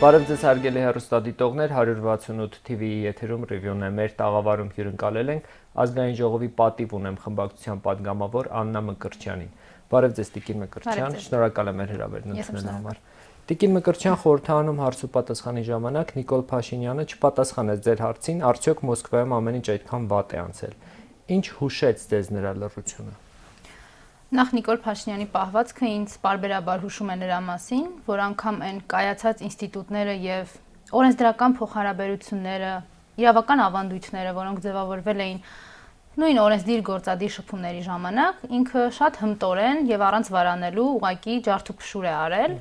Բարև ձեզ հարգելի հեռուստադիտողներ, 168 TV-ի եթերում ռիվյուն է, մեր տաղավարում հյուրընկալել ենք Ազգային ժողովի պատիվ ունեմ խմբակցության պատգամավոր Աննա Մկրտչյանին։ Բարև ձեզ Տիկին Մկրտչյան, շնորհակալ եմ հրավերն ընդունելու համար։ Տիկին Մկրտչյան, խորհրդարանում հարց ու պատասխանի ժամանակ Նիկոլ Փաշինյանը չպատասխանեց ձեր հարցին, արդյոք Մոսկվայում ամեն ինչ այդքան վատ է անցել։ Ինչ հուշեց ձեզ նրա լռությունը։ Նախ Նիկոլ Փաշինյանի պահվածքը ինձ պարբերաբար հուշում է նրա մասին, որ անգամ այն կայացած ինստիտուտները եւ օրենսդրական փոխհարաբերությունները, իրավական ավանդույթները, որոնք ձևավորվել էին նույն օրենսդիր գործադիր շփումների ժամանակ, ինքը շատ հմտորեն եւ առանց վարանելու ուղղակի ջարդուփշուր է արել,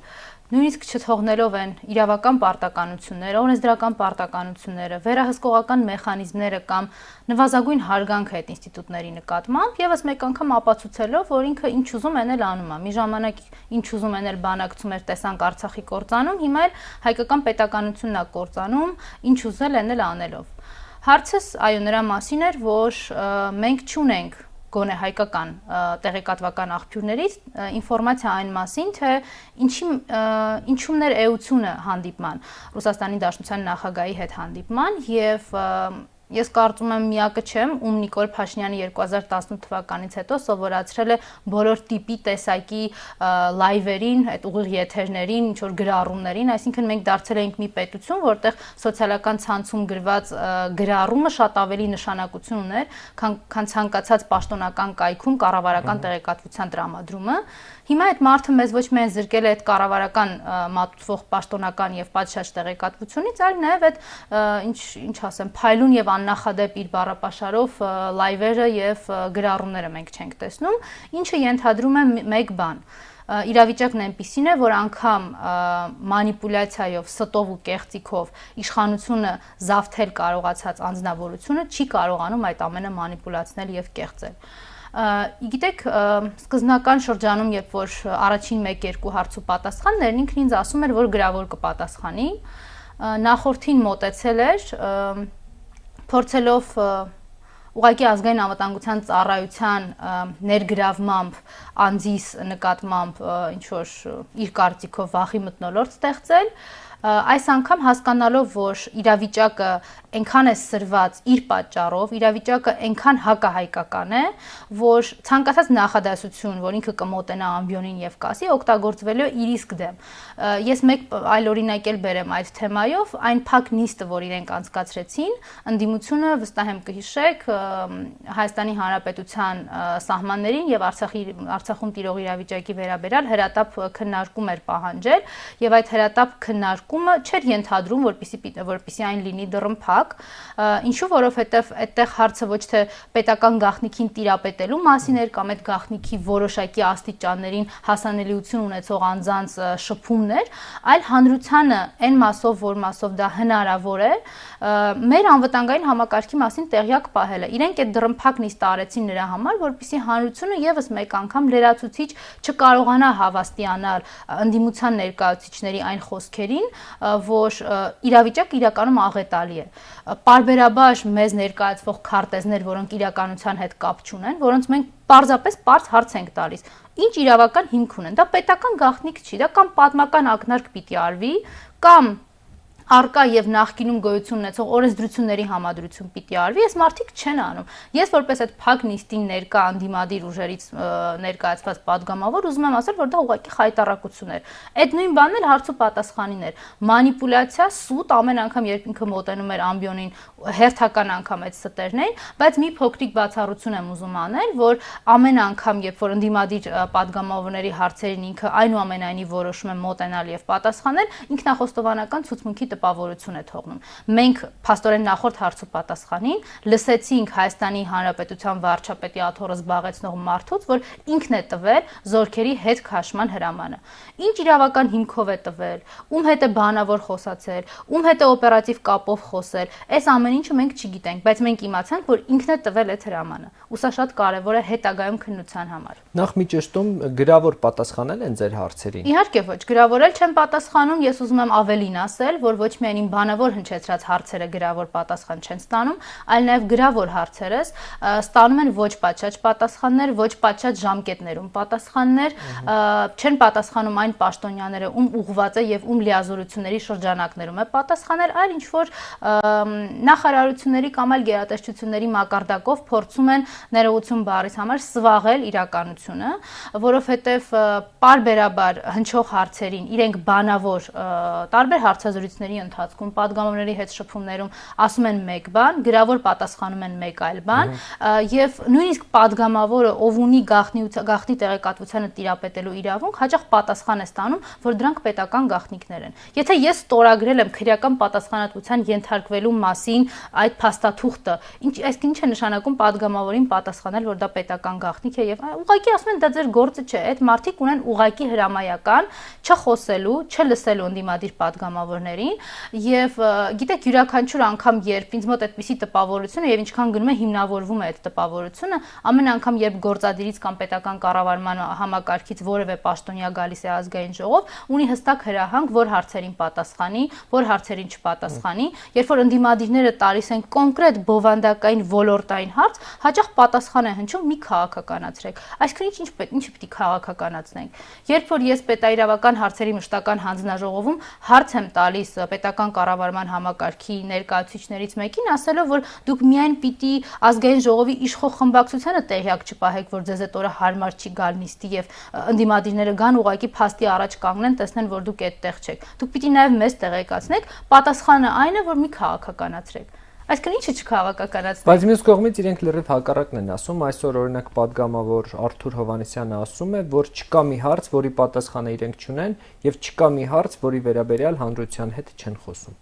նույնիսկ չթողնելով են իրավական պարտականությունները, օրենսդրական պարտականությունները, վերահսկողական մեխանիզմները կամ նվազագույն հարգանքը այդ ինստիտուտների նկատմամբ եւս մեկ անգամ ապացուցելով, որ ինքը ինչ ուզում են էլ անում է։ Մի ժամանակ ինչ ուզում են էլ բանակցում էր, տեսանք Արցախի կործանում, հիմա էլ հայկական պետականությունն է կործանում, ինչ ուզել են էլ անելով։ Հարցս այո նրա մասին էր, որ մենք չունենք գոնե հայկական տեղեկատվական աղբյուրներից ինֆորմացիա այն մասին, թե ինչումն էր էությունը հանդիպման, Ռուսաստանի Դաշնության նախագահի հետ հանդիպման եւ ես կարծում եմ միակը չեմ, ում Նիկոլ Փաշինյանը 2018 թվականից հետո սովորացրել է բոլոր տիպի տեսակի լայվերին, այդ ուղիղ եթերներին, ինչ որ գրառումներին, այսինքն մենք դարձել ենք մի պետություն, որտեղ սոցիալական ցանցում գրված գրառումը շատ ավելի նշանակություն ուներ, քան ցանկացած պաշտոնական կայքում կառավարական տեղեկատվության տրամադրումը։ Հիմա այդ մարդը մեզ ոչ միայն զրկել է այդ կառավարական մատուցվող պաշտոնական եւ պատշաճ տեղեկատվությունից, այլ նաեւ այդ ինչ ասեմ, փայլուն եւ աննախադեպ իր բառապաշարով լայվերը եւ գրառումները մենք չենք տեսնում, ինչը ենթադրում է մեկ բան։ Իրավիճակն այնպիսին է, որ անգամ մանիպուլյացիայով, ստով ու կեղծիքով իշխանությունը զավթել կարողացած անձնավորությունը չի կարողանում այդ ամենը մանիպուլացնել եւ կեղծել։ Գիտեք, սկզբնական շրջանում, երբ որ առաջին 1-2 հարց ու պատասխաններն ինքն ինձ ասում էր, որ գրավոր կպատասխանի, նախորդին մոտեցել էր, փորձելով ուղղակի ազգային անվտանգության ծառայության ներգրավմամբ անձիս նկատմամբ ինչ որ իր կարծիքով վախի մթնոլորտ ստեղծել, այս անգամ հասկանալով, որ իրավիճակը այնքան է սրված իր պատճառով, իրավիճակը այնքան հակահայկական է, որ ցանկացած նախադասություն, որ ինքը կմոտենա ամբիոնին եւ կասի, օգտագործվելու է իր իսկ դեմ։ Ես մեկ այլ օրինակ էլ բերեմ այդ թեմայով, այն փակ նիստը, որ իրենք անցկացրեցին, ընդդիմությունը վստահ եմ կհիշեք, Հայաստանի Հանրապետության սահմաններին եւ Արցախում տիրող իրավիճակի վերաբերյալ հրատապ քննարկում էր պահանջել եւ այդ հրատապ քննարկումը չէր ենթադրում, որպեսզի այն լինի դռնփակ, ինչու որովհետեւ այդտեղ հարցը ոչ թե պետական գաղտնիքին տիրապետելու մասին էր կամ այդ գաղտնիքի որոշակի աստիճաններին հասանելիություն ունեցող անձանց շփումն էր, այլ հանրությանը այն մասով, որ մասով դա հնարավոր է, մեր անվտանգային համակարգի մասին տեղյակ պահելը։ Իրենք այդ դռնփակ նիստը արեցին նրա համար, որպեսզի հանրությունը եւս մեկ անգամ լրացուցիչ չկարողանա հավաստիանալ ընդդիմության ներկայացուցիչների այն խոսքերին, որ իրավիճակը իրականում աղետալի է։ Պարբերաբար մեզ ներկայացվող քարտեզներ, որոնք իրականության հետ կապ չունեն, որոնց մենք պարզապես պարզ հարց ենք տալիս։ Ինչ իրավական հիմք ունեն։ Դա պետական գաղտնիք չի, դա կամ պատմական ակնարկ պիտի արվի, կամ արկա եւ նախկինում գոյություն ունեցող օրենսդրությունների համադրություն պիտի արվի, այս մարդիկ չեն անում։ Ես որպես այդ փակ նիստին ներկա անդիմադիր ուժերից ներկայացված падգամավոր ուզում եմ ասել, որ դա ուղղակի խայտարակություն էր։ Այդ նույն բանն էլ հարց ու պատասխանին էր։ Մանիպուլյացիա, սուտ, ամեն անգամ երբ ինքը մոտենում էր ամբիոնին, հերթական անգամ այդ ստերներին, բայց մի փոքրիկ բացառություն եմ ուզում անել, որ ամեն անգամ, երբ որ անդիմադիր падգամավորների հարցերին ինքը այնուամենայնիվ որոշում է մոտենալ եւ պատասխանել, ինքնախոստովանական ցուցմունքի տպավորություն է թողնում։ Մենք փաստորեն նախորդ հարց ու պատասխանին լսեցինք Հայաստանի Հանրապետության վարչապետի աթոռը զբաղեցնող մարդուց, որ ինքն է տվել զորքերի հետ քաշման հրամանը։ Ինչ իրավական հիմքով է տվել, ում հետ է բանավոր խոսացել, ում հետ է օպերատիվ կապով խոսել, այս ամեն ինչը մենք չգիտենք, բայց մենք իմացանք, որ ինքն է տվել այդ հրամանը։ Ու սա շատ կարևոր է հետագայում քննության համար։ Նախ մի ճշտում գրավոր պատասխանել են ձեր հարցերին։ Իհարկե ոչ, գրավորել չեմ պատասխանում, ես ուզում եմ ավելին ասել, որ ոչ միայն բանավոր հնչեցրած հարցերը գրավոր պատասխան չեն ստանում, այլ նաև գրավոր հարցերս ստանում են ոչ պատշաճ պատասխաններ, ոչ պատշաճ ժամկետներում պատասխաններ, չեն պատասխանում այն պաշտոնյաները, ում ուղղված է եւ ում լիազորությունների շրջանակներում է պատասխանել, այլ ինչ որ նախարարությունների կամ այլ գերատեսչությունների մակարդակով փորձում են ներողություն բառից համար սվաղել իրականությունը, որովհետեւ պարբերաբար հնչող հարցերին իրենք բանավոր տարբեր հարցազրույցների ընթացքում падգամավորների հետ շփումներում ասում են մեկ բան, գրավոր պատասխանում են մեկ այլ բան, եւ նույնիսկ падգամավորը, ով ունի գաղտնի տեղեկատվությանը տիրապետելու իրավունք, հաճախ պատասխան է ստանում, որ դրանք պետական գաղտնիքներ են։ Եթե ես ստորագրել եմ քրեական պատասխանատվության ենթարկվելու մասին այդ փաստաթուղթը, այսինքն ինչ է նշանակում падգամավորին պատասխանել, որ դա պետական գաղտնիք է եւ ուղղակի ասում են դա ձեր գործը չէ, այդ մարդիկ ունեն ուղղակի հրամայական չխոսելու, չլսելու ընդդիմադիր падգամավորներին եւ գիտեք յուրաքանչյուր անգամ երբ ինձ մոտ այդպիսի տպավորություն է եւ ինչքան գնում է հիմնավորվում է այդ տպավորությունը, ամեն անգամ երբ գործադիրից կամ պետական կառավարման համակարգից որևէ պաշտոնյա գալիս է ազգային ժողով, ունի հստակ հրահանգ, որ հարցերին պատասխանի, որ հարցերին չպատասխանի, երբ որ ընդդիմադիրները տալիս են կոնկրետ բովանդակային ոլորտային հարց, հաճախ պատասխան է հնչում մի քաղաքականացրեք։ Այսինքն ինչ պիտի քաղաքականացնենք։ Երբ որ ես պետաիրավական հարցերի մշտական հանձնաժողովում հարց եմ տալիս պետական կառավարման համակարգի ներկայացուցիչներից մեկին, ասելով, որ դուք միայն պիտի ազգային ժողովի իշխող խմբակցությանը տեղյակ չպահեք, որ ձեզ այդ օրը հարմար չի գալ նիստի եւ ընդդիմադիրները գան ուղակի փաստի առաջ կանգնեն, տեսնեն, որ դուք այդտեղ չեք։ Դուք պիտի նաեւ մեզ տեղեկացնեք, պատասխանը այն է, որ մի քաղաքականացրեք։ Այսինքն ինչը չքաղաքականացնենք։ Բայց մյուս կողմից իրենք լրիվ հակառակն են ասում, այսօր օրինակ падգամավոր Արթուր Հովհաննիսյանը ասում է, որ չկա մի հարց, որի պատասխանը իրենք չունեն, եւ չկա մի հարց, որի վերաբերյալ հանրության հետ չեն խոսում։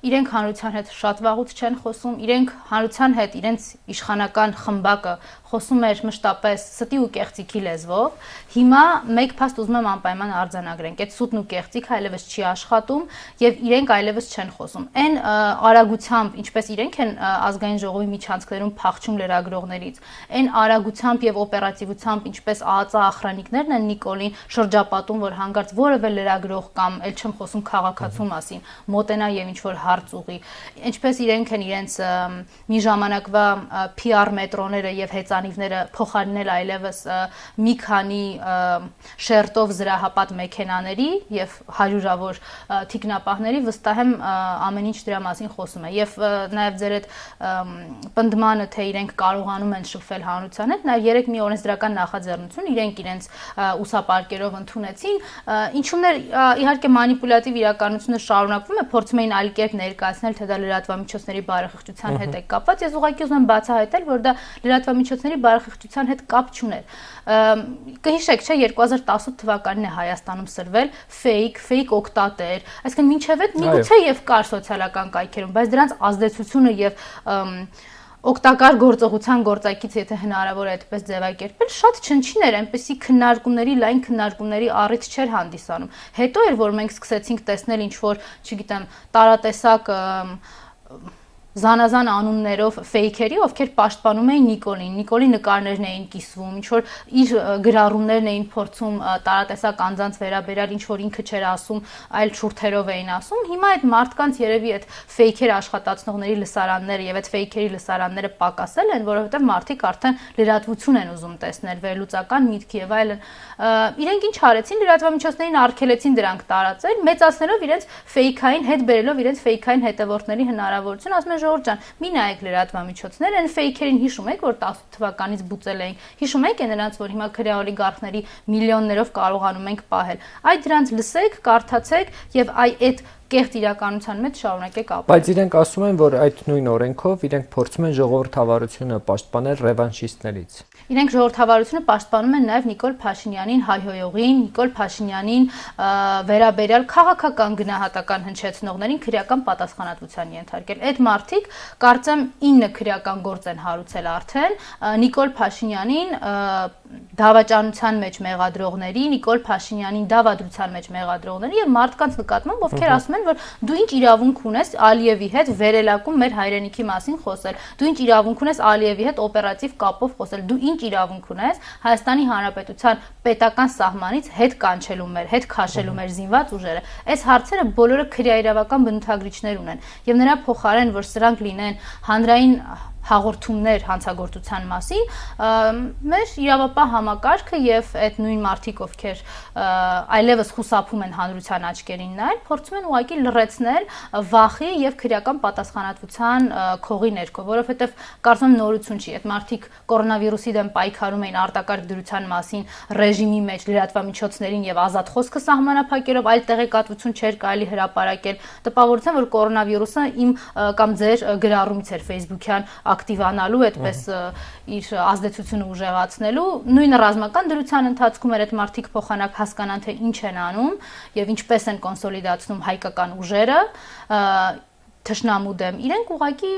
Իրենք հանրության հետ շատ վաղուց չեն խոսում, իրենք հանրության հետ իրենց իշխանական խմբակը խոսում էր մշտապես ստի ու կեղծիքի լեզվով։ Հիմա մեկ փաստ ուզում եմ անպայման արձանագրենք, այդ սուտն ու կեղծիքը այլևս չի աշխատում եւ իրենք այլևս չեն խոսում։ Այն արագությամբ, ինչպես իրենք են ազգային ժողովի միջանցքներում փախչում լրագրողներից, այն արագությամբ եւ օպերատիվությամբ, ինչպես ԱԱԾ ախրանիկներն են Նիկոլին շրջապատում, որ հանգարց որևէ լրագրող կամ ել չեմ խոսում քաղաքացու մասին մոտենա եւ ինչ որ հարց ուղի, ինչպես իրենք են իրենց մի ժամանակվա PR մետրոները եւ հեծանիվները փոխարինել այլևս մի քանի շերտով զրահապատ մեքենաների եւ հարյուրավոր թիկնապահների, վստահ եմ ամեն ինչ դրա մասին խոսում է եւ նաեւ ձեր այդ պնդմանը, թե իրենք կարողանում են շփվել հանրության հետ, նաեւ երեք մի օրենսդրական նախաձեռնություն իրենք իրենց ուսապարկերով ընդունեցին, ինչումներ իհարկե մանիպուլատիվ իրականությունը շարունակվում է, փորձում էին այլ կերպ ներկայացնել, թե դա լրատվամիջոցների բարեխիղճության հետ է կապված։ Ես ուղղակի ուզում եմ բացահայտել, որ դա լրատվամիջոցների բարեխիղճության հետ կապ չուներ։ Կհիշեք, չէ, 2018 թվականին է Հայաստանում սրվել fake օկտատեր, այսինքն մինչև այդ միգուցե եւ կար սոցիալական կայքերում, բայց դրանց ազդեցությունը եւ օգտակար գործողության գործակից, եթե հնարավոր է այդպես ձևակերպել, շատ չնչին էր, այնպեսի քննարկումների, լայն քննարկումների առիթ չէր հանդիսանում։ Հետո էր, որ մենք սկսեցինք տեսնել ինչ որ, չգիտեմ, տարատեսակ զանազան անուններով ֆեյքերի, ովքեր պաշտպանում էին Նիկոլին, Նիկոլի նկարներն էին կիսվում, ինչ որ իր գրառումներն էին փորձում տարատեսակ անձանց վերաբերյալ, ինչ որ ինքը չէր ասում, այլ շուրթերով էին ասում։ Հիմա այդ մարդկանց երևի այդ ֆեյքեր աշխատացնողների լսարանները եւ այդ ֆեյքերի լսարանները պակասել են, որովհետեւ մարդիկ արդեն լրատվություն են ուզում տեսնել, վերլուծական միտք եւ այլն։ Իրենք ինչ արեցին, լրատվամիջոցներին արգելեցին դրանք տարածել, մեծացնելով իրենց ֆեյքային, հետ բերելով իրենց ֆեյքային հետևորդների հնարավորություն, ասում են Ժողովուրդ ջան, մի նայեք լրատվամիջոցներ, այն ֆեյքերին հիշում եք, որ 18 թվականից բուծել էին։ Հիշում եք նրանց, որ հիմա քրեա օլիգարխների միլիոններով կարողանում ենք պահել։ Այ դրանց լսեք, կարդացեք եւ այդ կեղծ իրականության մեջ շարունակեք ապրել։ Բայց իրենք ասում են, որ այդ նույն օրենքով իրենք փորձում են ժողովրդավարությունը պաշտպանել ռևանշիստներից։ Իրենք ժողովրդավարությունը պաշտպանում են նաև Նիկոլ Փաշինյանին հայհոյողին, Նիկոլ Փաշինյանին վերաբերյալ քաղաքական գնահատական հնչեցնողներին քրեական պատասխանատվության ենթարկել։ Այդ մարդիկ կարծեմ 9 քրեական գործ են հարուցել արդեն Նիկոլ Փաշինյանին դավաճանության մեջ մեղադրողների, Նիկոլ Փաշինյանին դավադրության մեջ մեղադրողների եւ մարդկանց նկատմամբ, ովքեր ասում են, որ դու ինչ իրավունք ունես Ալիևի հետ վերելակում մեր հայրենիքի մասին խոսել, դու ինչ իրավունք ունես Ալիևի հետ օպերատիվ կապով խոսել, դու ինչ իրավունք ունես Հայաստանի Հանրապետության պետական սահմանից հետ կանչելու մեր, հետ քաշելու մեր զինված ուժերը։ Այս հարցերը բոլորը քրեաիրավական բնութագրիչներ ունեն եւ նրա փոխարեն, որ սրանք լինեն հանրային հաղորդումներ հանցագործության մասին, մեր իրավապահ համակարգը եւ այդ նույն մարդիկ, ովքեր այլևս խուսափում են հանրության աչքերին նայել, փորձում են ուղղակի լռեցնել վախի եւ քրեական պատասխանատվության քողի ներքո, որովհետեւ կարծում եմ նորություն չի, այդ մարդիկ կորոնավիրուսի դեմ պայքարում էին արտակարգ դրության մասին ռեժիմի մեջ լրատվամիջոցներին եւ ազատ խոսքը սահմանափակելով, այլ տեղեկատվություն չէր կարելի հրապարակել, տպավորության, որ կորոնավիրուսը իմ կամ ձեր գրառումից էր Facebook-յան ակտիվանալու, այդպես իր ազդեցությունը ուժեղացնելու, նույն ռազմական դրության ընթացքում էր այդ մարդիկ փոխանակ հասկանան, թե ինչ են անում եւ ինչպես են կոնսոլիդացնում հայկական ուժերը թշնամու դեմ, իրենք ուղղակի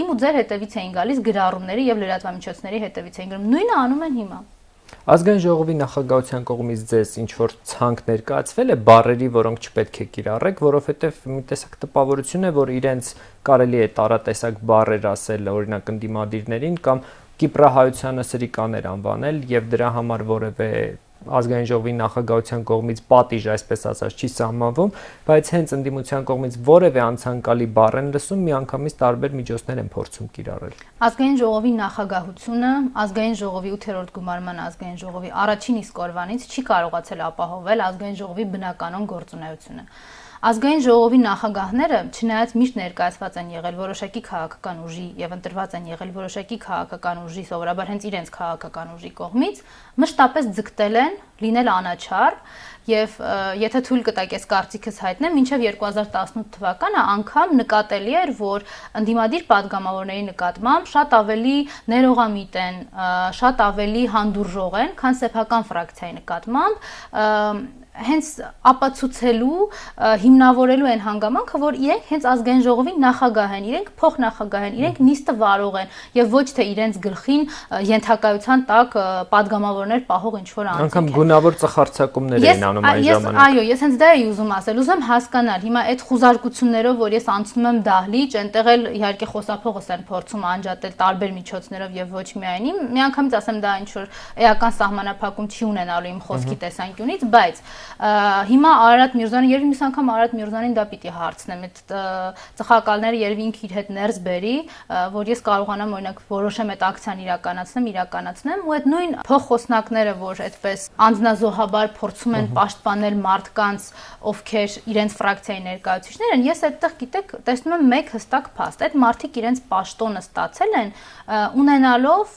իմ ու ձեր հետևից էին գալիս գրառումների եւ լրատվամիջոցների հետևից էին գնում, նույնը անում են հիմա։ Ազգային ժողովի նախագահության կողմից ձեզ ինչ որ ցանկ ներկայացվել է բառերի, որոնք չպետք է կիրառեք, որովհետև մի տեսակ տպավորություն է, որ իրենց կարելի է տարատեսակ բառեր ասել, օրինակ ընդդիմադիրներին կամ կիպրահայությանը սրիկաներ անվանել եւ դրա համար որևէ ազգային ժողովի նախագահության կողմից պատիժ, այսպես ասած, չի սահմանվում, բայց հենց ընդդիմության կողմից որևէ անցանկալի բառ են լսում, միանգամից տարբեր միջոցներ են փորձում կիրառել։ Ազգային ժողովի նախագահությունը, ազգային ժողովի 8-րդ գումարման ազգային ժողովի առաջին իսկ օրվանից չի կարողացել ապահովել ազգային ժողովի բնականon գործունեությունը։ Ազգային ժողովի նախագահները, չնայած միշտ ներկայացված են եղել որոշակի քաղաքական ուժի եւ ընտրված են եղել որոշակի քաղաքական ուժի, սովորաբար հենց իրենց քաղաքական ուժի կողմից, մշտապես ձգտել են լինել անաչառ եւ եթե թույլ կտակ ես կարծիքս հայտնեմ, մինչեւ 2018 թվականը անգամ նկատելի էր, որ ընդդիմադիր падգամավորների նկատմամբ շատ ավելի ներողամիտ են, շատ ավելի հանդուրժող են, քան սեփական ֆրակցիայի նկատմամբ հենց ապացուցելու, հիմնավորելու են հանգամանքը, որ իրենք հենց ազգային ժողովի նախագահ են, իրենք փոխնախագահ են, իրենք նիստը վարող են եւ ոչ թե իրենց գլխին ենթակայության տակ падգամավորներ պահող ինչ-որ անձինք են։ Անկամ գունավոր ծխարցակումներ էին անում այն ժամանակ։ Այո, ես հենց դա էի ուզում ասել, ուզում հասկանալ, հիմա այդ խուզարկություններով, որ ես անցնում եմ դահլիճ, այնտեղ էլ իհարկե խոսափողս են փորձում անջատել տարբեր միջոցներով եւ ոչ միայն իմ, միանգամից ասեմ դա ինչ-որ էական սահմանափակում չի ունենալու իմ խոսքի տեսանկյունից, բայց հիմա Արարատ Միրզոյանը երբ մյուս անգամ Արարատ Միրզոյանին դա պիտի հարցնեմ, այդ ծխակալները երբ ինքը իր հետ ներս բերի, որ ես կարողանամ օրինակ որոշեմ այդ ակցիան իրականացնեմ, ու այդ նույն փոխխոսնակները, որ այդպես անձնազոհաբար փորձում են պաշտպանել մարդկանց, ովքեր իրենց ֆրակցիայի ներկայացուցիչներ են, ես այդտեղ գիտեք, տեսնում եմ մեկ հստակ փաստ, այդ մարդիկ իրենց պաշտոնը ստացել են ունենալով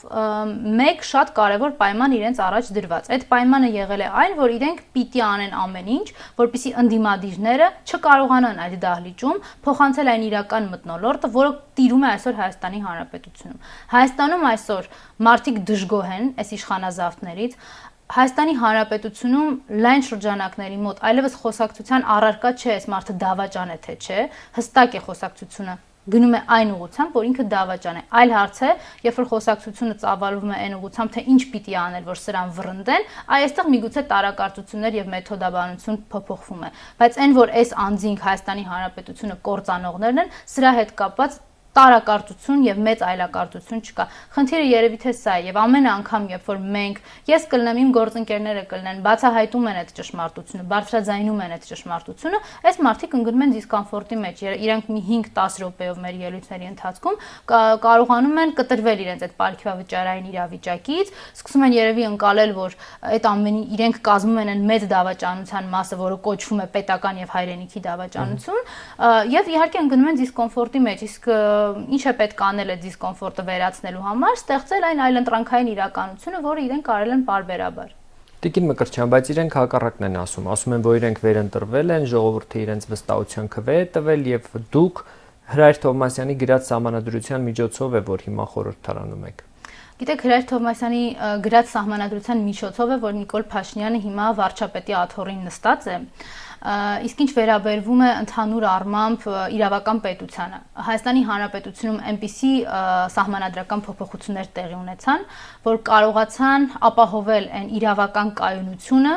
մեկ շատ կարևոր պայման իրենց առաջ դրված։ Այդ պայմանը եղել է այն, որ իրենք պիտի անեն ամեն ինչ, որպեսզի ընդդիմադիրները չկարողանան այդ դահլիճում փոխանցել այն իրական մթնոլորտը, որը տիրում է այսօր Հայաստանի Հանրապետությունում։ Հայաստանում այսօր մարդիկ դժգոհ են այս իշխանազավթներից, Հայաստանի Հանրապետությունում լայն շրջանակների մոտ այլևս խոսակցության առարկա չէ, այս մարդը դավաճան է թե չէ, հստակ է խոսակցությունը գնում է այն ուղղությամբ, որ ինքը դավաճան է։ Այլ հարց է, երբ որ խոսակցությունը ծավալվում է այն ուղղությամբ, թե ինչ պիտի անել, որ սրան վռնդեն, այստեղ միգուցե տարակարծություններ եւ մեթոդաբանություն փոփոխվում է։ Բայց այն, որ այս անձինք Հայաստանի Հանրապետությունը կործանողներն են, սրա հետ կապված տարակարծություն եւ մեծ այլակարծություն չկա։ Խնդիրը երևի թե սա է եւ ամեն անգամ, երբ որ մենք, ես կլնեմ, իմ գործընկերները կլնեն, բացահայտում են այդ ճշմարտությունը, բարձրաձայնում են այդ ճշմարտությունը, այս մարդիկ ընկնում են դիսկոմֆորտի մեջ։ Իրանք մի 5-10 րոպեով մեր ելույթների ընթացքում կարողանում են կտրվել իրենց այդ պարգևավճարային իրավիճակից, սկսում են երևի ընկալել, որ այդ ամենի իրենք կազմում են մեծ դավաճանության մասը, որը կոչվում է պետական եւ հայրենիքի դավաճանություն, եւ իհարկե ընկնում են դիսկոմֆորտի մեջ, իսկ ինչ է պետք անել այդ դիսկոմֆորտը վերացնելու համար, ստեղծել այն այլընտրանքային իրականությունը, որը իրենք արել են պարբերաբար։ Տիկին Մկրտչյան, բայց իրենք հակառակն են ասում են, որ իրենք վերընտրվել են, ժողովուրդը իրենց վստահության քվե է տվել եւ դուք Հրայր Թովմասյանի գրած սահմանադրության միջոցով է, որ հիմա խորհրդարանում եք։ Գիտեք, Հրայր Թովմասյանի գրած սահմանադրության միջոցով է, որ Նիկոլ Փաշինյանը հիմա վարչապետի աթոռին նստած է, Իսկ ինչ վերաբերվում է ընդհանուր առմամբ իրավական պետությանը, Հայաստանի Հանրապետությունում այնպիսի սահմանադրական փոփոխություններ տեղի ունեցան, որ կարողացան ապահովել այն իրավական կայունությունը,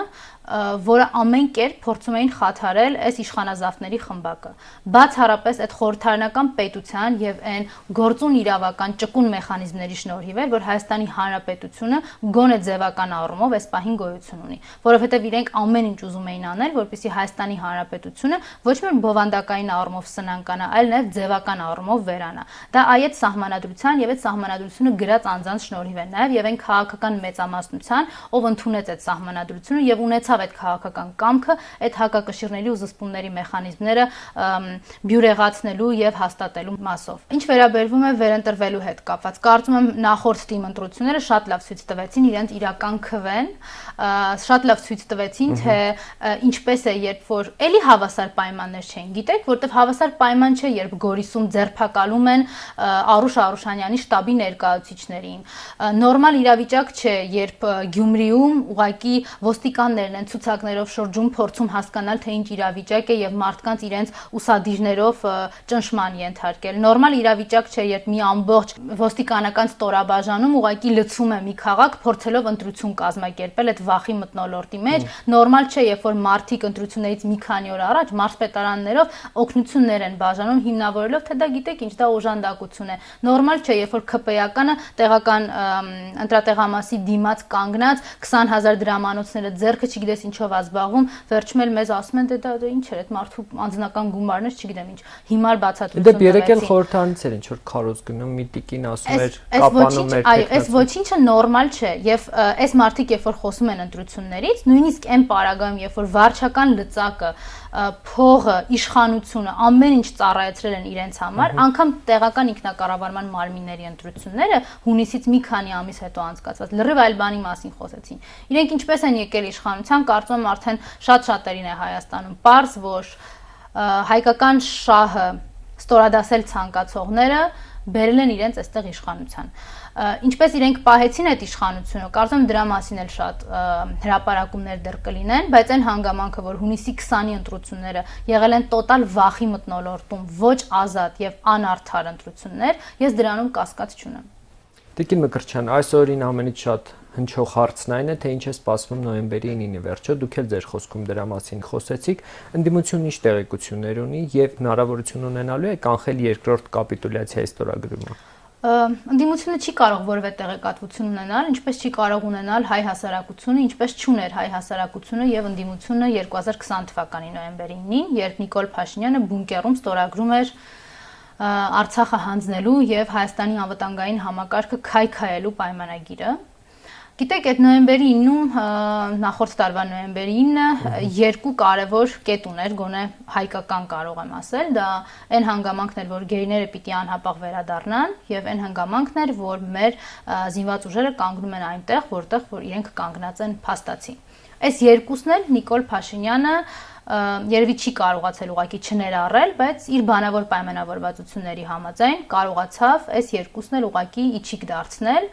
որը ամեն կերպ փորձում էին խաթարել այս իշխանազավթների խմբակը։ Բացառապես այդ խորհրդարանական պետության եւ այն գործուն իրավական ճկուն մեխանիզմների շնորհիվ էր, որ Հայաստանի Հանրապետությունը գոնե ձևական առումով այս պահին գոյություն ունի, որովհետեւ իրենք ամեն ինչ ուզում էին անել, որպեսզի Հայաստանի Հանրապետությունը ոչ միայն բովանդակային առումով սնանկանա, այլ նաեւ ձևական առումով վերանա։ Դա այդ սահմանադրության եւ այդ սահմանադրությունը գրած անձանց շնորհիվ է նաեւ եւ այն քաղաքական մեծամասնության, ով ընդունեց այդ սահմանադրությունը եւ ունեցավ այդ քաղաքական կամքը, այդ հակակշիռների ու զսպումների մեխանիզմները բյուրեղացնելու եւ հաստատելու մասով։ Ինչ վերաբերվում է վերընտրվելու հետ կապված, կարծում եմ նախորդ թիմ ընտրությունները շատ լավ ցույց տվեցին իրենց իրական քվեն, շատ լավ ցույց տվեցին, թե ինչպես է, երբ որ էլի հավասար պայմաններ չեն, գիտեք, որտեվ հավասար պայման չէ, երբ Գորիսում ձերբակալում են Արուշ Արուշանյանի շտաբի ներկայացուցիչներին։ Նորմալ իրավիճակ չէ, երբ Գյումրիում ուղղակի ոստիկաններն են ցուցակներով շրջում փորձում հասկանալ, թե ինչ իրավիճակ է եւ մարդկանց իրենց ուսադիրներով ճնշման ենթարկել։ Նորմալ իրավիճակ չէ, երբ մի ամբողջ ոստիկանական ստորաբաժանում ուղղակի լցում է մի քաղաք, փորձելով ընտրություն կազմակերպել այդ վախի մթնոլորտի մեջ։ Նորմալ չէ, երբ որ մարդիկ ընտրություններից մի քանի օր առաջ մարզպետարաններով օգնություններ են բաժանում, հիմնավորելով, թե դա գիտեք ինչ, դա օժանդակություն է։ Նորմալ չէ, երբ որ ԿՊԵ-ականը տեղական ընտրատեղամասի դիմաց կանգնած 20000 դրամանոցները ձեռքը չգիտես ինչով ազբաղվում, վերջում էլ մեզ ասում են դա ինչ էր, այդ մարդու անձնական գումարներ, չգիտեմ ինչ, հիմար բացատրություն տվեցին։ Դե երեք էլ խորհրդարանից էր ինչ որ քարոզ գնում, մի տիկին ասում էր կապանում էր։ Այո, այս ոչինչը նորմալ չէ եւ այս մարդիկ երբ որ խոսում են ընտրություններից, նույնիսկ այն պարագայում, երբ որ վարչական լծակը փողը, իշխանությունը ամեն ինչ ծառայեցրել են իրենց համար, անգամ տեղական ինքնակառավարման մարմինների ընտրությունները հունիսից մի քանի ամիս հետո անցկացված լրիվ այլ բանի մասին խոսեցին։ Իրենք ինչպես են եկել իշխանության, կարծում եմ արդեն շատ-շատերին է Հայաստանում պարզ, որ հայկական շահը ստորադասել ցանկացողները բերել են իրենց այստեղ իշխանության։ Ինչպես իրենք պահեցին այդ իշխանությունը, կարծում եմ դրա մասին էլ շատ հրապարակումներ դեռ կլինեն, բայց այն հանգամանքը, որ հունիսի 20-ի ընտրությունները եղել են տոտալ վախի մթնոլորտում, ոչ ազատ եւ անարդար ընտրություններ, ես դրանում կասկած չունեմ։ Տիկին Մկրտչյան, այսօրին ամենից շատ հնչող հարցն այն է, թե ինչ է սպասվում նոյեմբերի 9-ի վերջը, դուք էլ ձեր խոսքում դրա մասին խոսեցիք, ընդդիմությունն ինչ տեղեկություններ ունի եւ հնարավորություն ունենալու է կանխել երկրորդ կապիտուլյացիայի ստորագրումը։ Ընդդիմությունը չի կարող որևէ տեղեկատվություն ունենալ, ինչպես չի կարող ունենալ հայ հասարակությունը, ինչպես չուներ հայ հասարակությունը եւ ընդդիմությունը 2020 թվականի նոյեմբերի 9-ին, երբ Նիկոլ Փաշինյանը բունկերում ստորագրում էր Արցախը հանձնելու եւ Հայաստանի անվտանգային համակարգը քայքայելու պայմանագիրը։ Գիտեք, այդ նոյեմբերի 9-ում, նախորդ տարվա նոյեմբերի 9-ը երկու կարևոր կետ ուներ, գոնե հայկական կարող եմ ասել, դա այն հանգամանքն էր, որ գեյները պիտի անհապաղ վերադառնան եւ այն հանգամանքն էր, որ մեր զինված ուժերը կանգնում են այնտեղ, որտեղ որ իրենք կանգնած են փաստացի։ Այս երկուսն էլ Նիկոլ Փաշինյանը երևի չի կարողացել ուղղակի չներառել, բայց իր բանավոր պայմանավորվածությունների համաձայն կարողացավ այս երկուսն էլ ուղղակի իջիկ դարձնել,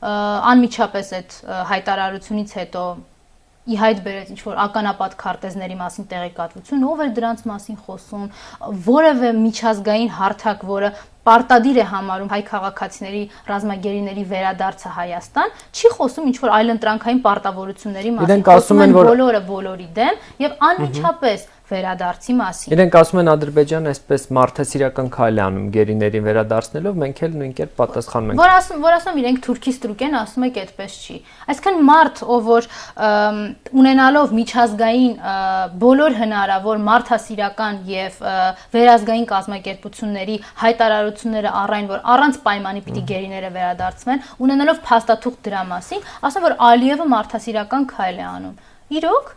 անմիջապես այդ հայտարարությունից հետո ի հայտ բերեց ինչ-որ ականապատ քարտեզների մասին տեղեկատվություն, ով էր դրանց մասին խոսում, որևէ միջազգային հարթակ, որը պարտադիր է համարում հայ քաղաքացիների ռազմագերիների վերադարձը Հայաստան, չի խոսում ինչ-որ այլընտրանքային պարտավորությունների մասին, խոսում են բոլորը բոլորի դեմ եւ անմիջապես վերադարձի մասին։ Իրենք ասում են Ադրբեջանը այսպես մարդասիրական քայլ է անում գերիներին վերադարձնելով, մենք էլ նույն կերպ պատասխանում ենք։ Որ ասում իրենք թուրքի ստրուկ են, ասում եք այդպես չի։ Այսինքն մարդ, ով որ ունենալով միջազգային բոլոր հնարավոր մարդասիրական եւ վերազգային կազմակերպությունների հայտարարությունները առայն, որ առանց պայմանի պիտի գերիները վերադարձվեն, ունենալով փաստաթուղթ դրա մասին, ասում որ Ալիևը մարդասիրական քայլ է անում։ Իրոք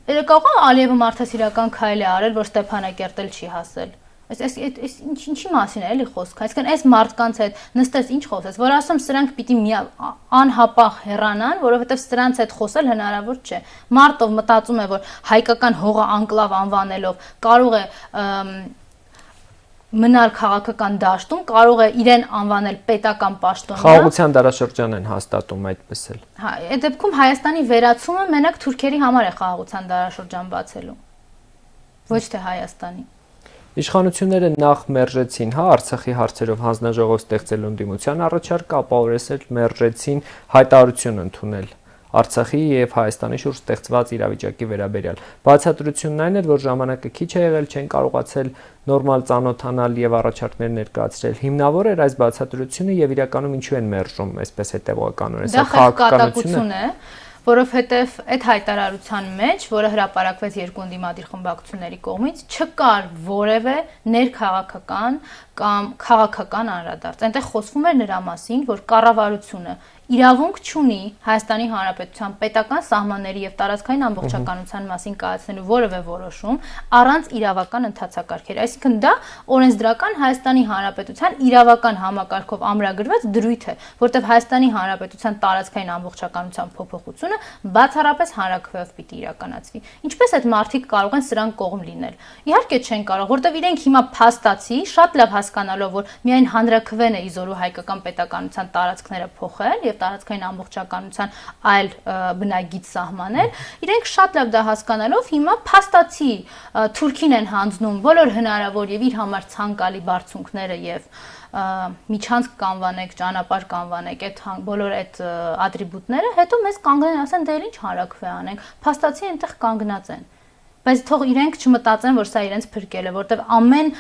կարող է Ալիևը մարդասիրական քայլ է արել, որ Ստեփանակերտել չի հասել։ Այս ինչի մասին է էլի խոսքը։ Այսինքն այս մարդկանց հետ նստես ինչ խոսես, որ ասում սրանք պիտի անհապաղ հեռանան, որովհետև սրանց հետ խոսել հնարավոր չէ։ Մարդով մտածում է, որ հայկական հողը անկլավ անվանելով կարող է մնալ քաղաքական դաշտում, կարող է իրեն անվանել պետական պաշտոնյա։ Խաղաղության դարաշրջան են հաստատում այդպես էլ։ Հա, այդ դեպքում Հայաստանի վերացումը մենակ թուրքերի համար է խաղաղության դարաշրջան բացելու։ ոչ թե Հայաստանի։ Իշխանությունները նախ մերժեցին Արցախի հարցերով հանձնաժողով ստեղծելու ընդդիմության առաջարկը, ապա օրեսօր մերժեցին հայտարարություն ընդունել Արցախի եւ Հայաստանի շուրջ ստեղծված իրավիճակի վերաբերյալ։ Բացատրությունն այն էր, որ ժամանակը քիչ է եղել, չեն կարողացել նորմալ ծանոթանալ եւ առաջարկներ ներկայացրել։ Հիմնավոր էր այս բացատրությունը եւ իրականում ինչու են մերժում, այսպես հետեւականորեն, սա քաղաքականություն է, որովհետև այդ հայտարարության մեջ, որը հրապարակվեց երկու ընդդիմադիր խմբակցությունների կողմից, չկար որևէ ներքաղաքական կամ քաղաքական անդրադարձ։ Այնտեղ խոսվում էր նրա մասին, որ կառավարությունը իրավունք չունի Հայաստանի Հանրապետության պետական սահմանների եւ տարածքային ամբողջականության մասին կայացնելու որևէ որոշում առանց իրավական ընթացակարգերի։ Այսինքն դա օրենսդրական Հայաստանի Հանրապետության իրավական համակարգով ամրագրված դրույթ է, որտեղ Հայաստանի Հանրապետության տարածքային ամբողջականության փոփոխությունը բացառապես հանրաքվեով պիտի իրականացվի։ Ինչպես այդ մարդիկ կարող են սրան կողմ լինել։ Իհարկե չեն կարող, որտեղ իրենք հիմա փաստացի շատ լավ հասկանալով, որ միայն հանրաքվեն է իզորու հայկական պետականության տարածքները փոխել եւ տարածքային ամբողջականության այլ բնագիծ սահմանել, իրենք շատ լավ դա հասկանալով հիմա փաստացի Թուրքին են հանձնում բոլոր հնարավոր եւ իր համար ցանկալի բարձունքները եւ միջանցք կանվանեք, ճանապարհ կանվանեք, այդ բոլոր այդ ատրիբուտները, հետո մեզ կանգնեն ասեն դե ինչ հարակվե անենք, փաստացի այնտեղ կանգնած են։ Բայց թող իրենք չմտածեն, որ սա իրենց փրկել է, որտեղ ամեն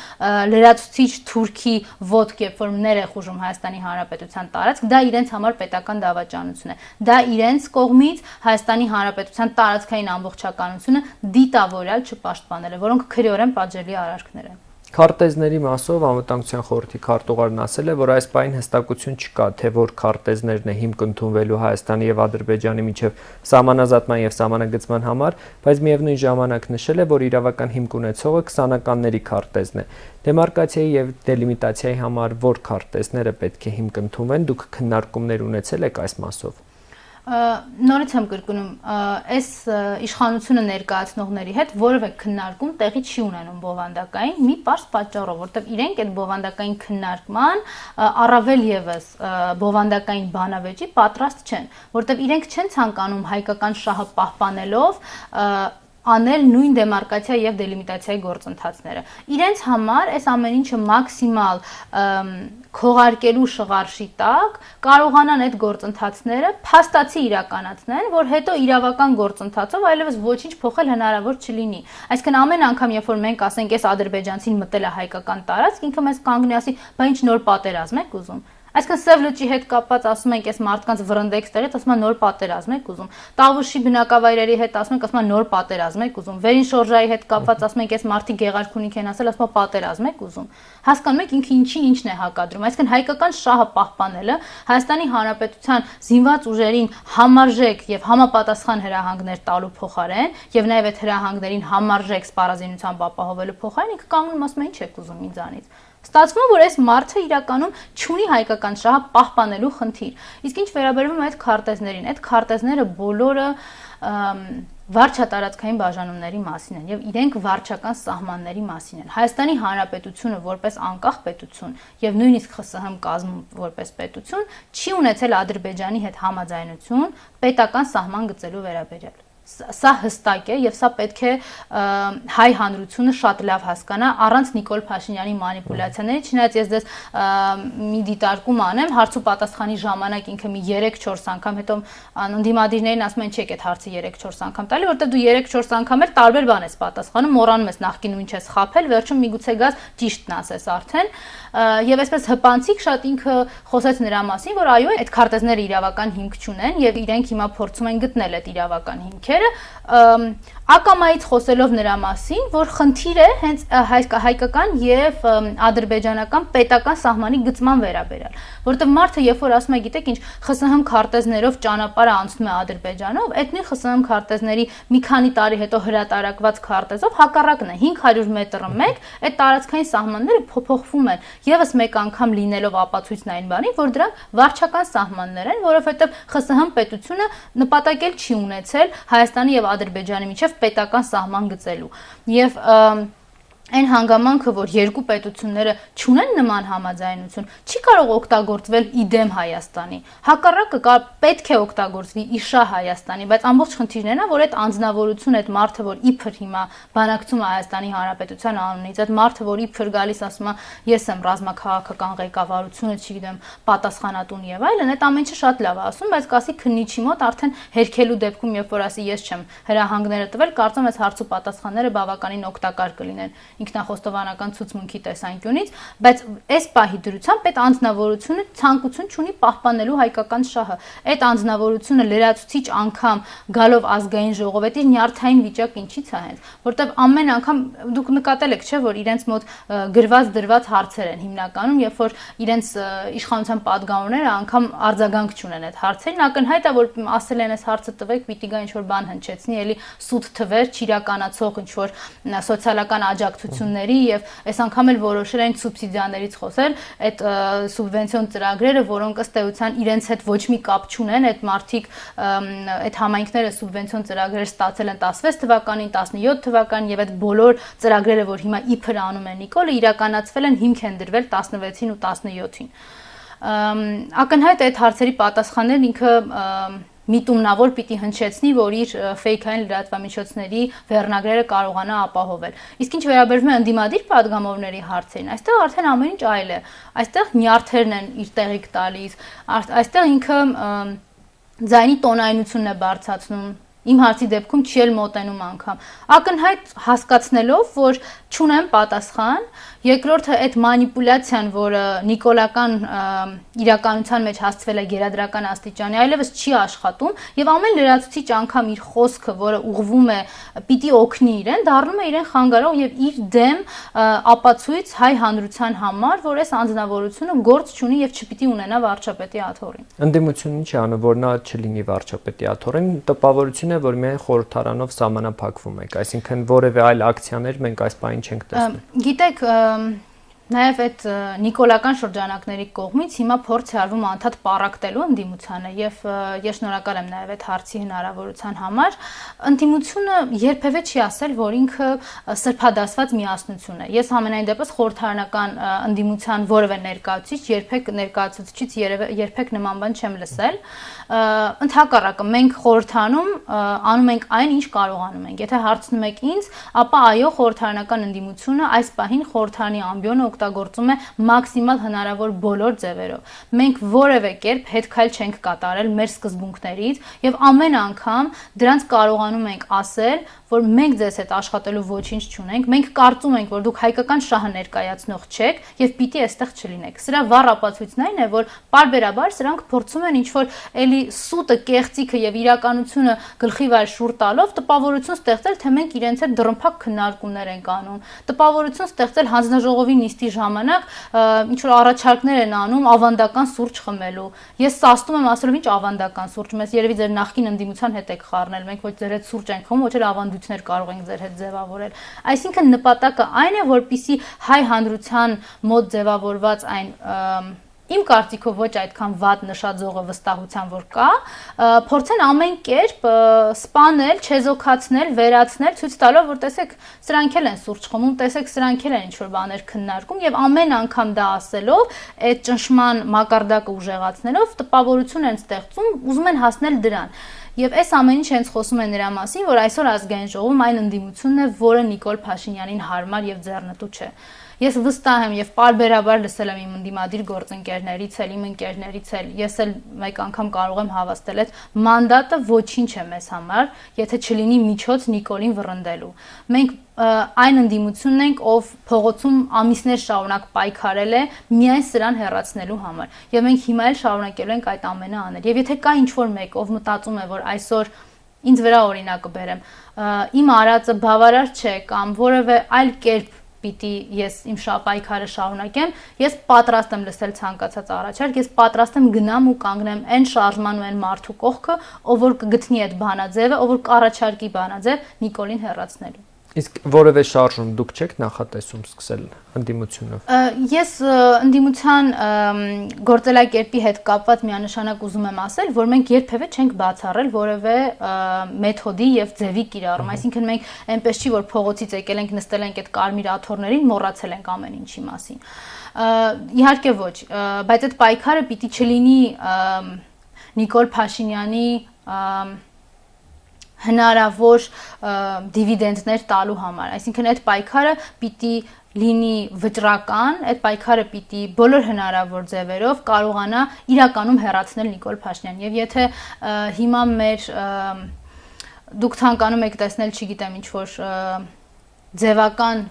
լրացուցիչ Թուրքի ոտք, երբ որ ներեղ ուժում Հայաստանի Հանրապետության տարածք, դա իրենց համար պետական դավաճանություն է։ Դա իրենց կողմից Հայաստանի Հանրապետության տարածքային ամբողջականությունը դիտավորյալ չպաշտպանել է, որոնք քրեորեն պատժելի արարքներ են։ Քարտեզների մասով Անվտանգության խորհրդի քարտուղարն ասել է, որ այս պահին հստակություն չկա, թե որ քարտեզներն է հիմք ընդունվելու Հայաստանի եւ Ադրբեջանի միջև սահմանազատման եւ սահմանագծման համար, բայց միևնույն ժամանակ նշել է, որ իրավական հիմք ունեցողը 20-ականների քարտեզն է։ Դեմարկացիայի եւ դելիմիտացիայի համար որ քարտեզները պետք է հիմք ընդունվեն, դուք քննարկումներ ունեցել եք այս մասով։ Նորից եմ կրկնում, այս իշխանությունը ներկայացնողների հետ որևէ քննարկում տեղի չի ունենում բովանդակային մի պարզ պատճառով, որտեղ իրենք այդ բովանդակային քննարկման առավել եւս բովանդակային բանավեճի պատրաստ չեն, որտեղ իրենք չեն ցանկանում հայկական շահը պահպանելով անել նույն դեմարկացիա եւ դելիմիտացիայի գործընթացները։ Իրենց համար այս ամեն ինչը մաքսիմալ քողարկելու շղարշի տակ կարողանան այդ գործընթացները փաստացի իրականացնեն, որ հետո իրավական գործընթացով այլևս ոչինչ փոխել հնարավոր չլինի։ Այսինքն ամեն անգամ, երբ որ մենք ասենք, այս ադրբեջանցին մտել է հայկական տարածք, ինքը մեզ կանգնի ասի, բա ինչ նոր պատերազմ եք ուզում։ Այսինքն Սև լճի հետ կապված ասում ենք, այս մարդկանց վրընդեք ստերից, ասում են նոր պատերազմ եք ուզում։ Տավուշի բնակավայրերի հետ ասում ենք, ասում են նոր պատերազմ եք ուզում։ Վերին շորժայի հետ կապված ասում ենք, այս մարդիկ գեղարքունիք են ասել, ասում են պատերազմ եք ուզում։ Հասկանում եք ինքը ինչին է հակադրում։ Այսինքն հայկական շահը պահպանելը Հայաստանի Հանրապետության զինված ուժերին համարժեք եւ համապատասխան հրահանգներ տալու փոխարեն եւ նաեւ այդ հրահանգներին համարժեք սպառազինությամբ ապահովելու փոխարեն ինքը կանգնում ասում է ինչ եք ուզում ինձանից։ Ստացվում է, որ այս մարդը իրականում չունի հայկական շահը պահպանելու խնդիր։ Իսկ ինչ վերաբերվում է այդ քարտեզներին, այդ քարտեզները բոլորը վարչատարածքային բաժանումների մասին են եւ իրենք վարչական սահմանների մասին են։ Հայաստանի Հանրապետությունը որպես անկախ պետություն եւ նույնիսկ ԽՍՀՄ կազմում որպես պետություն չի ունեցել Ադրբեջանի հետ համաձայնություն պետական սահման գծելու վերաբերյալ։ Սա հստակ է եւ սա պետք է հայ հանրությունը շատ լավ հասկանա առանց Նիկոլ Փաշինյանի մանիպուլյացիաների, չնայած ես դες մի դիտարկում անեմ, հարց ու պատասխանի ժամանակ ինքը մի 3-4 անգամ, հետո ընդդիմադիրներին ասում են չեք այդ հարցը 3-4 անգամ տալի, որտեղ դու 3-4 անգամ էլ տարբեր բան ես պատասխանում, մոռանում ես նախկինում ինչ ես խաբել, վերջում միգուցե գաս ճիշտն ասես արդեն, եւ այսպես հպանցիկ շատ ինքը խոսեց նրա մասին, որ այո, այդ քարտեզները իրավական հիմք չունեն եւ իրենք հիմա փորձում են գտնել այդ իրավական հիմքերը ակամայից խոսելով նրա մասին, որ խնդիր է հենց հայկական եւ ադրբեջանական պետական սահմանի գծման վերաբերյալ, որտեղ մարդը երբ որ ասում է, գիտեք ինչ, ԽՍՀՄ քարտեզներով ճանապարհը անցնում է Ադրբեջանով, այդ նույն ԽՍՀՄ քարտեզների մի քանի տարի հետո հրատարակված քարտեզով հակառակն է 500 մետրը մեկ, այդ տարածքային սահմանները փոփոխվում են, եւս մեկ անգամ լինելով ապացույցն այն բանի, որ դրանք վարչական սահմաններ են, որովհետեւ ԽՍՀՄ պետությունը նպատակել չի ունեցել Հայաստանի եւ Ադրբեջանի միջև պետական սահման գծելու։ Եվ Այն հանգամանքը, որ երկու պետությունները չունեն նման համաձայնություն, չի կարող օգտագործվել իդեմ Հայաստանի։ Հակառակը պետք է օգտագործվի իշա Հայաստանի, բայց ամբողջ խնդիրն է, որ այդ անձնավորությունը, այդ մարդը, որ իբր հիմա բանակցում է Հայաստանի Հանրապետության անունից, այդ մարդը, որ իբր գալիս ասում է, ես եմ ռազմաքաղաքական ղեկավարությունը, չգիտեմ, պատասխանատուն եւ այլն, այդ ամեն ինչը շատ լավ է ասում, բայց կասի քննիչի մոտ արդեն հերքելու դեպքում, երբ որ ասի ես չեմ հրահանգները տվել, կարծում ես հարց ու պատասխանները բավականին օգտակար կլինեն ինքնախոստովանական ցուցմունքի տեսանկյունից, բայց այս պահի դրությամբ այդ անձնավորությունը ցանկություն չունի պահպանելու հայկական շահը։ Այդ անձնավորությունը լրացուցիչ անգամ գալով ազգային ժողովրդի նյարդային վիճակ ինչի՞ց է հենց, որտեվ ամեն անգամ դուք նկատել եք, չէ, որ իրենց մոտ գրված դրված հարցեր են հիմնականում, երբ որ իրենց իշխանության падգամավորները անգամ արձագանք չունեն այդ հարցերին, ակնհայտ է, որ ասել են այս հարցը տվեք, պիտի գա ինչ-որ բան հնչեցնի, էլի սուտ թվեր, չիրականացող ինչ-որ սոցիալական աջակցությունների եւ այս անգամ էլ որոշել են սուբսիդիաներից խոսել, այդ սուբվենցիոն ծրագրերը, որոնք ըստ էության իրենց հետ ոչ մի կապ չունեն, այդ մարդիկ այդ համայնքները սուբվենցիոն ծրագրեր ստացել են 16 թվականին, 17 թվականին եւ այդ բոլոր ծրագրերը, որ հիմա իբր անում է Նիկոլը, իրականացվել են, հիմք են դրվել 16-ին ու 17-ին։ Ակնհայտ այդ հարցերի պատասխաններն ինքը միտումնավոր պիտի հնչեցնի, որ իր ֆեյքային լրատվամիջոցների վերնագրերը կարողանա ապահովել։ Իսկ ինչ վերաբերում է ընդդիմադիր падգամավորների հարցերին, այստեղ արդեն ամեն ինչ այլ է։ Այստեղ նյարդերն են իր տեղիք տալիս, այստեղ ինքը ձայնի տոնայնությունն է բարձրացնում։ Իմ հարցի դեպքում չի էլ մոտենում անգամ։ Ակնհայտ հասկացնելով, որ չունեմ պատասխան, երկրորդը այդ մանիպուլյացիան, որը նիկոլական իրականության մեջ հասցվել է գերադրական աստիճանի, այլևս չի աշխատում եւ ամեն լրացուցիչ անգամ իր խոսքը, որը ուղղվում է պիտի օգնի իրեն, դառնում է իրեն խանգարող եւ իր դեմ ապացույց հայ հանրության համար, որ այս անձնավորությունը գործ չունի եւ չպիտի ունենա վարչապետի աթոռին։ Ընդդիմությունն ինչ անում, որ նա չլինի վարչապետի աթոռին, տպավորություն է, որ միայն խորհրդարանով սահմանափակվում եք, այսինքն որևէ այլ ակցիաներ մենք այս պահին չենք տեսնում։ Գիտեք, նաև այդ նիկոլական շրջանակների կողմից հիմա փորձ է արվում անդադ պարակտելու ընդդիմությանը եւ ես շնորհակալ եմ նաև այդ հարցի հնարավորության համար։ Ընդդիմությունը երբևէ չի ասել, որ ինքը սրբադասված միասնություն է։ Ես ամենայն դեպս խորհրդարանական ընդդիմության որևէ ներկայացուցիչից երբեք նման բան չեմ լսել։ Ընդհակառակը մենք խորհրդանում անում ենք այն, ինչ կարողանում ենք։ Եթե հարցնում եք ինձ, ապա այո, խորհրդարանական ընդդիմությունը այս պահին խորհրդարանի ամբիոնը օգտագործում է մաքսիմալ հնարավոր բոլոր ձևերով։ Մենք որևէ կերպ հետքայլ չենք կատարել մեր սկզբունքներից եւ ամեն անգամ դրանց կարողանում ենք ասել, որ մենք ձեզ հետ աշխատելու ոչինչ չունենք, մենք կարծում ենք, որ դուք հայկական շահը ներկայացնող չեք եւ պիտի այստեղ չլինեք։ Սրա վառ ապացույցն այն է, որ պարբերաբար սրանք փորձում են ինչ-որ էլի սուտը, կեղծիքը եւ իրականությունը գլխի վար շուռ տալով տպավորություն ստեղծել, թե մենք իրենց հետ դռնփակ քննարկումներ ենք անում, տպավորություն ստեղծել հանձնաժողովի նիստի ժամանակ ինչ-որ առաջարկներ են անում ավանդական սուրճ խմելու։ Ես սաստում եմ ասելով ինչ ավանդական սուրճ, մեզ երևի ձեր նախկին ընդդիմության հետ եք խառնել, մենք ոչ ձեր հետ սուրճ ենք խմում, ոչ էլ ավանդույթներ կարող ենք ձեր հետ ձևավորել։ Այսինքն նպատակը այն է, որպեսզի հայ հանրության մոտ ձևավորված այն իմ կարծիքով ոչ այդքան վատ նշաձողը վստահության, որ կա, փորձեն ամեն կերպ սպանել, չեզոքացնել, վերացնել, ցույց տալով, որ տեսեք, սրանք էլ են սուրճ խմում, տեսեք, սրանք էլ են ինչ-որ բաներ քննարկում եւ ամեն անգամ դա ասելով, այդ ճնշման մակարդակը ուժեղացնելով, տպավորություն են ստեղծում, ուզում են հասնել դրան։ Եվ այս ամեն ինչ հենց խոսում է նրա մասին, որ այսօր ազգային ժողովում այն ընդդիմությունն է, որը Նիկոլ Փաշինյանին հարմար եւ ձեռնտու չէ։ Ես վստահ եմ եւ պարբերաբար լսել եմ իմ ընդդիմադիր գործընկերներից էլ, իմ ընկերներից էլ, ես էլ մեկ անգամ կարող եմ հավաստել այդ մանդատը ոչինչ է մեզ համար, եթե չլինի միջոց Նիկոլին վռնդելու։ Մենք այն ընդդիմությունն ենք, ով փողոցում ամիսներ շարունակ պայքարել է միայն սրան հեռացնելու համար։ Եվ մենք հիմա էլ շարունակելու ենք այդ ամենը անել։ Եվ եթե կա ինչ-որ մեկ, ով մտածում է, որ այսօր ինձ վրա օրինակը բերեմ, իմ արածը բավարար չէ կամ որևէ այլ կերպ պիտի ես իմ պայքարը շարունակեմ, ես պատրաստ եմ լսել ցանկացած առաջարկ, ես պատրաստ եմ գնամ ու կանգնեմ այն շարժման ու այն մարդու կողքը, ով որ կգտնի այդ բանաձևը, ով որ կառաջարկի բանաձև Նիկոլին հեռացնելու։ Իսկ որևէ շարժում դուք չեք նախատեսում սկսել ընդդիմությունով։ Ես ընդդիմության գործելակերպի հետ կապված միանշանակ ուզում եմ ասել, որ մենք երբևէ չենք բացառել որևէ մեթոդի եւ ձևի կիրառում, այսինքն մենք այնպես չի որ փողոցից եկել ենք նստել ենք այդ կարմիր աթոռներին, մոռացել ենք ամեն ինչի մասին։ Իհարկե ոչ, բայց այդ պայքարը պիտի չլինի Նիկոլ Փաշինյանի հնարավոր դիվիդենդներ տալու համար, այսինքն այդ պայքարը պիտի լինի վճռական, այդ պայքարը պիտի բոլոր հնարավոր ձևերով կարողանա իրականում հեռացնել Նիկոլ Փաշինյանին եւ եթե հիմա մեր դուք ցանկանում եք տեսնել, չգիտեմ, ինչ որ ձևական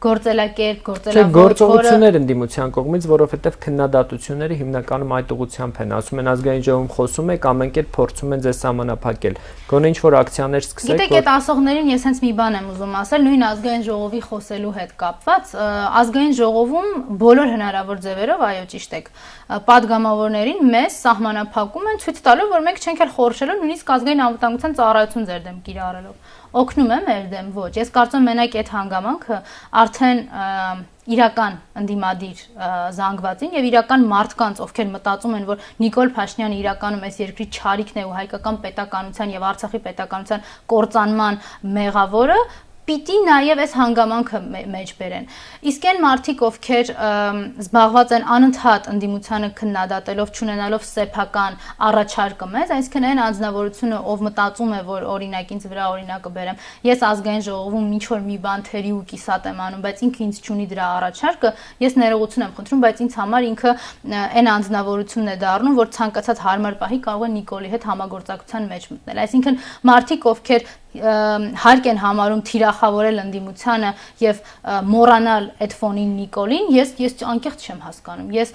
գործելակերպ, գործողություններ ընդդիմության կողմից, որովհետև քննադատությունները հիմնականում այդ ուղղությամբ են, ասում են ազգային ժողովում խոսում եք, ամեն կերպ փորձում են ձեզ սահմանափակել։ Գոնե ինչ-որ ակցիաներ սկսեք։ Գիտեք, այդ ասողներին ես հենց մի բան եմ ուզում ասել, նույն ազգային ժողովի խոսելու հետ կապված, ազգային ժողովում բոլոր հնարավոր ձևերով, այո, ճիշտ եք, падգամավորներին մեզ սահմանափակում են ցույց տալով, որ մենք չենք էլ խորշելու նույնիսկ ազգային անվտանգության ծառայություն ձեր դեմ կիրառելով։ Օգնում է մեր դեմ ոչ։ Ես կարծում եմ մենակ այդ հանգամանքը արդեն իրական ընդդիմադիր զանգվածին եւ իրական մարդկանց, ովքեր մտածում են, որ Նիկոլ Փաշինյանը իրականում այս երկրի չարիքն է ու հայկական պետականության եւ Արցախի պետականության կործանման մեղավորը, պիտի նաև այս հանգամանքը մեջ բերեն։ Իսկ այն մարդիկ, ովքեր զբաղված են անընդհատ ընդդիմությանը քննադատելով, չունենալով սեփական առաջարկը մեզ, այսինքն այն անձնավորությունը, ով մտածում է, որ օրինակ ինձ վրա օրինակը բերեմ, ես ազգային ժողովում ինչ որ մի բան թերի ու կիսատ եմ անում, բայց ինքը ինձ չունի դրա առաջարկը, ես ներողություն եմ խնդրում, բայց ինձ համար ինքը այն անձնավորությունն է դառնում, որ ցանկացած հարմար պահի կարող է Նիկոլի հետ համագործակցության մեջ մտնել։ Այսինքն մարդիկ, ովքեր հարկ են համարում թիրախավորել ընդդիմությանը եւ մոռանալ այդ ֆոնին Նիկոլին, ես անկեղծ չեմ հասկանում։ Ես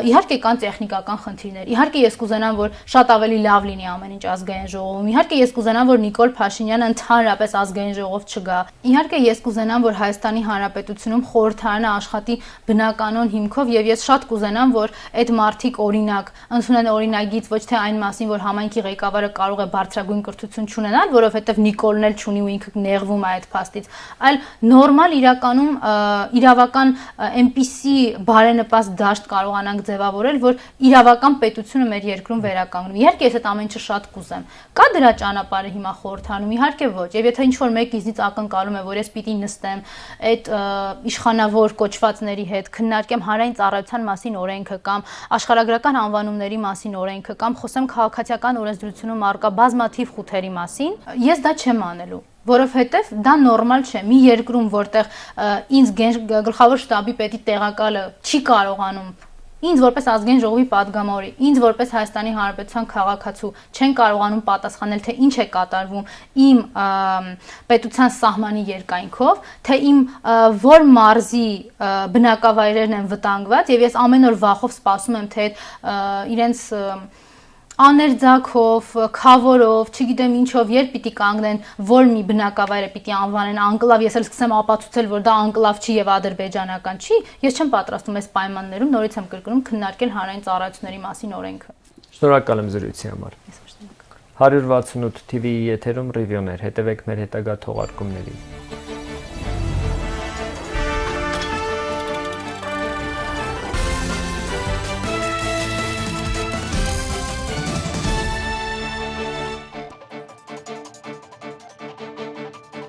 իհարկե կան տեխնիկական խնդիրներ։ Իհարկե ես կուզենամ, որ շատ ավելի լավ լինի ամեն ինչ ազգային ժողովում։ Իհարկե ես կուզենամ, որ Նիկոլ Փաշինյանը ընդհանրապես ազգային ժողով չգա։ Իհարկե ես կուզենամ, որ Հայաստանի Հանրապետությունում խորհրդարանը աշխատի բնականon հիմքով եւ ես շատ կուզենամ, որ այդ մարդիկ օրինակ ընդունեն օրինագիծ ոչ թե այն մասին, որ համայնքի ղեկավարը կարող է բարձրագույն կրթություն չունենալ, որովհետեւ Նիկոլն էլ չունի ու ինքը ներվում է այդ փաստից, այլ նորմալ իրականում իրավական այնպիսի բարենպաստ դաշտ կարողանանք ձևավորել, որ իրավական պետությունը մեր երկրում վերականգնվի։ Իհարկե ես այդ ամեն ինչը շատ կուզեմ։ Կա դրա ճանապարհը հիմա խորհրդանում, իհարկե ոչ։ Եվ եթե ինչ-որ մեկ իզից ակնկալում է, որ ես պիտի նստեմ այդ իշխանավոր կոչվածների հետ, քննարկեմ հանրային ծառայության մասին օրենքը կամ աշխարհագրական անվանումների մասին օրենքը կամ խոսեմ քաղաքացիական օրենսդրությունում առկա բազմաթիվ խութերի մասին, ես դա չեմ անելու, որովհետև դա նորմալ չէ։ Մի երկրում, որտեղ ինձ գլխավոր շտաբի պետի տեղակալը չի կարողանում ինձ որպես ազգային ժողովի падգամավորի, ինձ որպես Հայաստանի Հանրապետության քաղաքացու չեն կարողանում պատասխանել, թե ինչ է կատարվում իմ պետության սահմանի երկայնքով, թե իմ որ մարզի բնակավայրերն են վտանգված եւ ես ամեն օր վախով սպասում եմ, թե իրենց աներձակով, քավորով, չգիտեմ ինչով, երբ պիտի կանգնեն, որ մի բնակավայրը պիտի անվանեն անկլավ, ես էլ սկսեմ ապացուցել, որ դա անկլավ չի եւ ադրբեջանական չի, ես չեմ պատրաստում այս պայմաններում նորից եմ կրկնում քննարկել հանրային ծառայությունների մասին օրենքը։ Շնորհակալ եմ զրույցի համար։ 168 TV-ի եթերում ռիվյուներ, հետևեք մեր հետագա թողարկումներին։